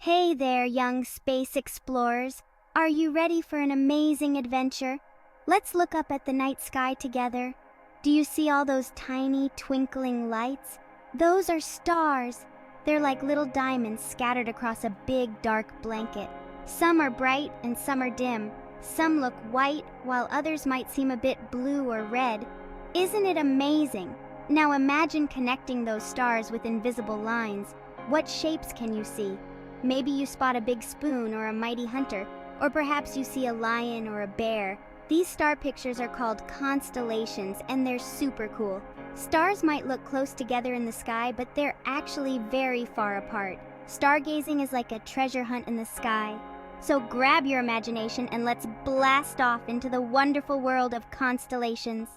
Hey there, young space explorers. Are you ready for an amazing adventure? Let's look up at the night sky together. Do you see all those tiny, twinkling lights? Those are stars. They're like little diamonds scattered across a big, dark blanket. Some are bright and some are dim. Some look white, while others might seem a bit blue or red. Isn't it amazing? Now imagine connecting those stars with invisible lines. What shapes can you see? Maybe you spot a big spoon or a mighty hunter, or perhaps you see a lion or a bear. These star pictures are called constellations, and they're super cool. Stars might look close together in the sky, but they're actually very far apart. Stargazing is like a treasure hunt in the sky. So grab your imagination and let's blast off into the wonderful world of constellations.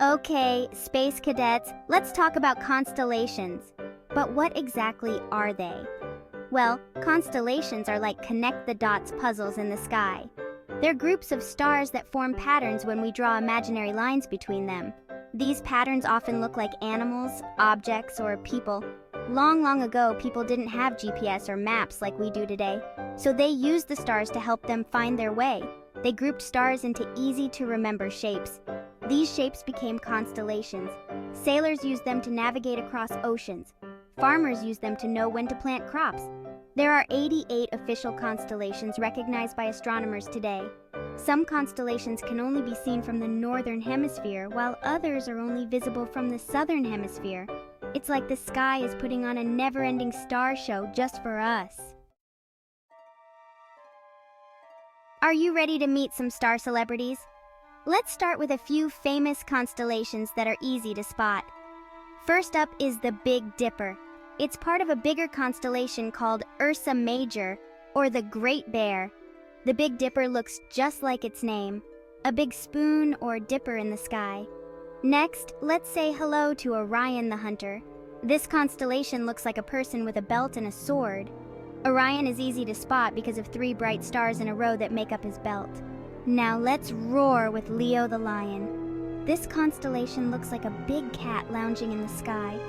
Okay, space cadets, let's talk about constellations. But what exactly are they? Well, constellations are like connect-the-dots puzzles in the sky. They're groups of stars that form patterns when we draw imaginary lines between them. These patterns often look like animals, objects, or people. Long ago, people didn't have GPS or maps like we do today, so they used the stars to help them find their way. They grouped stars into easy-to-remember shapes. These shapes became constellations. Sailors used them to navigate across oceans. Farmers use them to know when to plant crops. There are 88 official constellations recognized by astronomers today. Some constellations can only be seen from the northern hemisphere, while others are only visible from the southern hemisphere. It's like the sky is putting on a never-ending star show just for us. Are you ready to meet some star celebrities? Let's start with a few famous constellations that are easy to spot. First up is the Big Dipper. It's part of a bigger constellation called Ursa Major, or the Great Bear. The Big Dipper looks just like its name, a big spoon or dipper in the sky. Next, let's say hello to Orion the Hunter. This constellation looks like a person with a belt and a sword. Orion is easy to spot because of 3 bright stars in a row that make up his belt. Now let's roar with Leo the Lion. This constellation looks like a big cat lounging in the sky.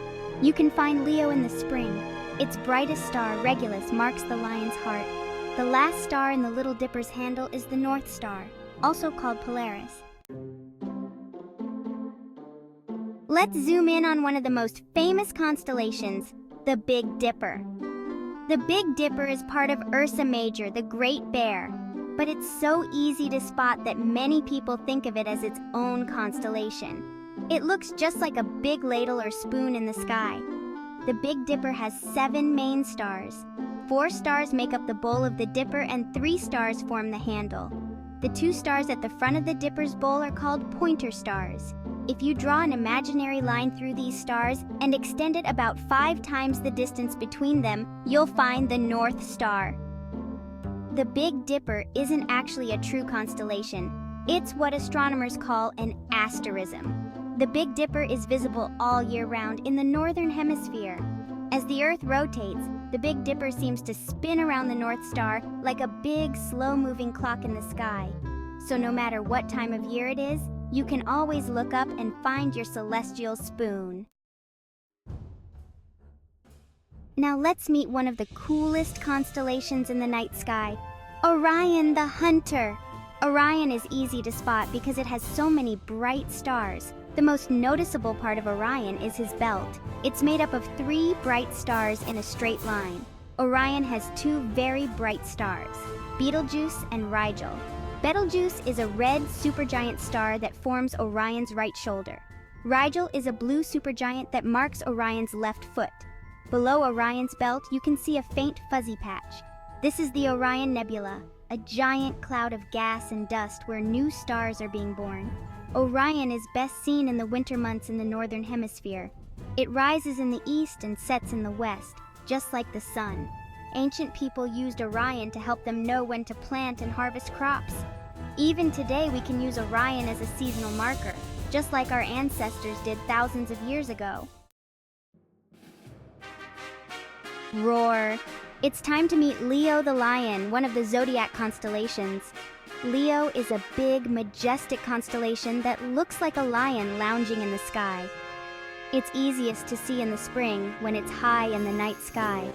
You can find Leo in the spring. Its brightest star, Regulus, marks the lion's heart. The last star in the Little Dipper's handle is the North Star, also called Polaris. Let's zoom in on one of the most famous constellations, the Big Dipper. The Big Dipper is part of Ursa Major, the Great Bear. But it's so easy to spot that many people think of it as its own constellation. It looks just like a big ladle or spoon in the sky. The Big Dipper has 7 main stars. 4 stars make up the bowl of the dipper and 3 stars form the handle. The 2 stars at the front of the dipper's bowl are called pointer stars. If you draw an imaginary line through these stars and extend it about 5 times the distance between them, you'll find the North Star. The Big Dipper isn't actually a true constellation. It's what astronomers call an asterism. The Big Dipper is visible all year round in the northern hemisphere. As the Earth rotates, the Big Dipper seems to spin around the North Star like a big, slow-moving clock in the sky. So no matter what time of year it is, you can always look up and find your celestial spoon. Now let's meet one of the coolest constellations in the night sky, Orion the Hunter. Orion is easy to spot because it has so many bright stars. The most noticeable part of Orion is his belt. It's made up of 3 bright stars in a straight line. Orion has 2 very bright stars, Betelgeuse and Rigel. Betelgeuse is a red supergiant star that forms Orion's right shoulder. Rigel is a blue supergiant that marks Orion's left foot. Below Orion's belt, you can see a faint fuzzy patch. This is the Orion Nebula, a giant cloud of gas and dust where new stars are being born. Orion is best seen in the winter months in the northern hemisphere. It rises in the east and sets in the west, just like the sun. Ancient people used Orion to help them know when to plant and harvest crops. Even today, we can use Orion as a seasonal marker, just like our ancestors did thousands of years ago. Roar! It's time to meet Leo the Lion, one of the zodiac constellations. Leo is a big, majestic constellation that looks like a lion lounging in the sky. It's easiest to see in the spring when it's high in the night sky.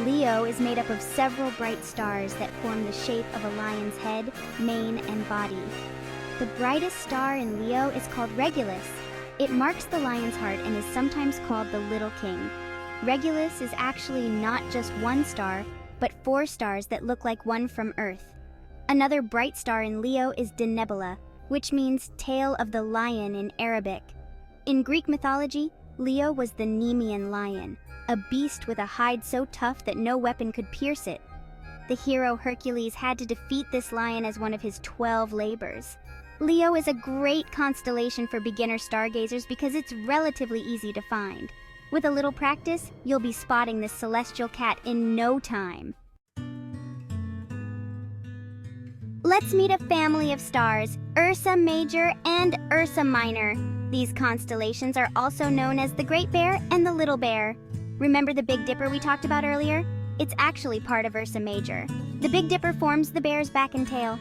Leo is made up of several bright stars that form the shape of a lion's head, mane, and body. The brightest star in Leo is called Regulus. It marks the lion's heart and is sometimes called the Little King. Regulus is actually not just one star, but 4 stars that look like one from Earth. Another bright star in Leo is Denebola, which means tail of the lion in Arabic. In Greek mythology, Leo was the Nemean lion, a beast with a hide so tough that no weapon could pierce it. The hero Hercules had to defeat this lion as one of his 12 labors. Leo is a great constellation for beginner stargazers because it's relatively easy to find. With a little practice, you'll be spotting this celestial cat in no time. Let's meet a family of stars, Ursa Major and Ursa Minor. These constellations are also known as the Great Bear and the Little Bear. Remember the Big Dipper we talked about earlier? It's actually part of Ursa Major. The Big Dipper forms the bear's back and tail.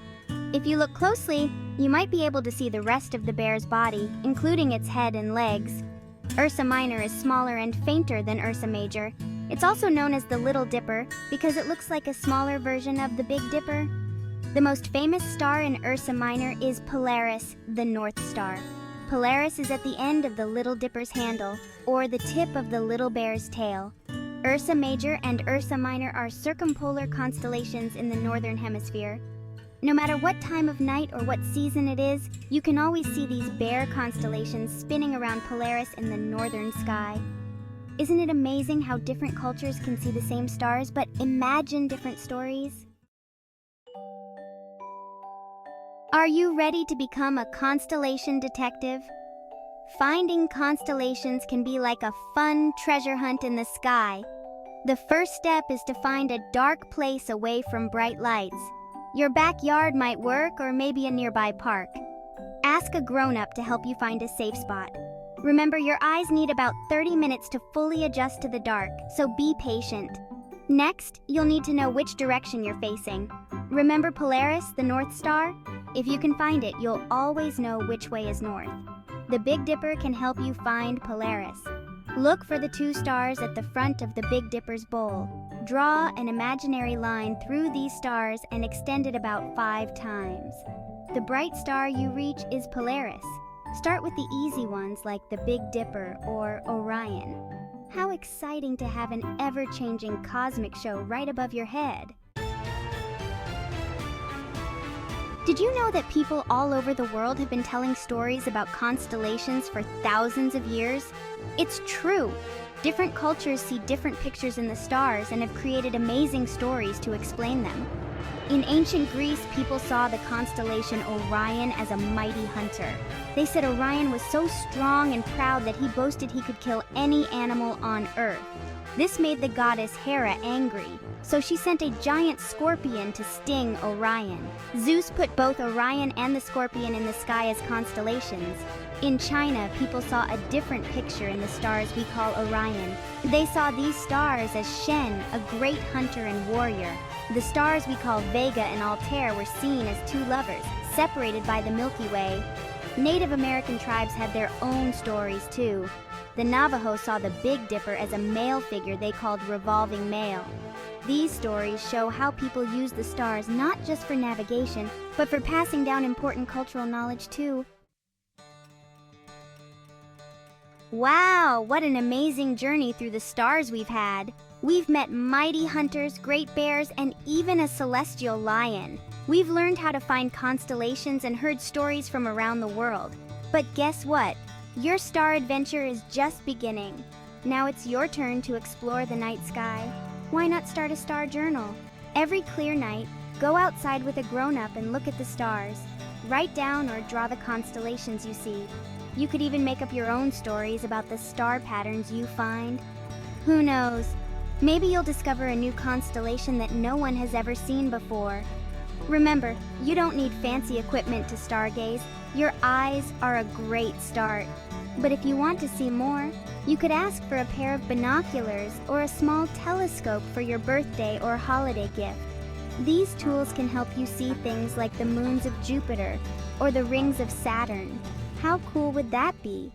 If you look closely, you might be able to see the rest of the bear's body, including its head and legs. Ursa Minor is smaller and fainter than Ursa Major. It's also known as the Little Dipper because it looks like a smaller version of the Big Dipper. The most famous star in Ursa Minor is Polaris, the North Star. Polaris is at the end of the Little Dipper's handle, or the tip of the Little Bear's tail. Ursa Major and Ursa Minor are circumpolar constellations in the Northern Hemisphere. No matter what time of night or what season it is, you can always see these bear constellations spinning around Polaris in the northern sky. Isn't it amazing how different cultures can see the same stars but imagine different stories? Are you ready to become a constellation detective? Finding constellations can be like a fun treasure hunt in the sky. The first step is to find a dark place away from bright lights. Your backyard might work, or maybe a nearby park. Ask a grown-up to help you find a safe spot. Remember, your eyes need about 30 minutes to fully adjust to the dark, so be patient. Next, you'll need to know which direction you're facing. Remember Polaris, the North Star? If you can find it, you'll always know which way is north. The Big Dipper can help you find Polaris. Look for the 2 stars at the front of the Big Dipper's bowl. Draw an imaginary line through these stars and extend it about 5 times. The bright star you reach is Polaris. Start with the easy ones like the Big Dipper or Orion. How exciting to have an ever-changing cosmic show right above your head. Did you know that people all over the world have been telling stories about constellations for thousands of years? It's true. Different cultures see different pictures in the stars and have created amazing stories to explain them. In ancient Greece, people saw the constellation Orion as a mighty hunter. They said Orion was so strong and proud that he boasted he could kill any animal on Earth. This made the goddess Hera angry, so she sent a giant scorpion to sting Orion. Zeus put both Orion and the scorpion in the sky as constellations. In China, people saw a different picture in the stars we call Orion. They saw these stars as Shen, a great hunter and warrior. The stars we call Vega and Altair were seen as 2 lovers, separated by the Milky Way. Native American tribes had their own stories too. The Navajo saw the Big Dipper as a male figure they called revolving male. These stories show how people use the stars not just for navigation, but for passing down important cultural knowledge too. Wow, what an amazing journey through the stars we've had. We've met mighty hunters, great bears, and even a celestial lion. We've learned how to find constellations and heard stories from around the world. But guess what? Your star adventure is just beginning. Now it's your turn to explore the night sky. Why not start a star journal? Every clear night, go outside with a grown-up and look at the stars. Write down or draw the constellations you see. You could even make up your own stories about the star patterns you find. Who knows? Maybe you'll discover a new constellation that no one has ever seen before. Remember, you don't need fancy equipment to stargaze. Your eyes are a great start. But if you want to see more, you could ask for a pair of binoculars or a small telescope for your birthday or holiday gift. These tools can help you see things like the moons of Jupiter or the rings of Saturn. How cool would that be?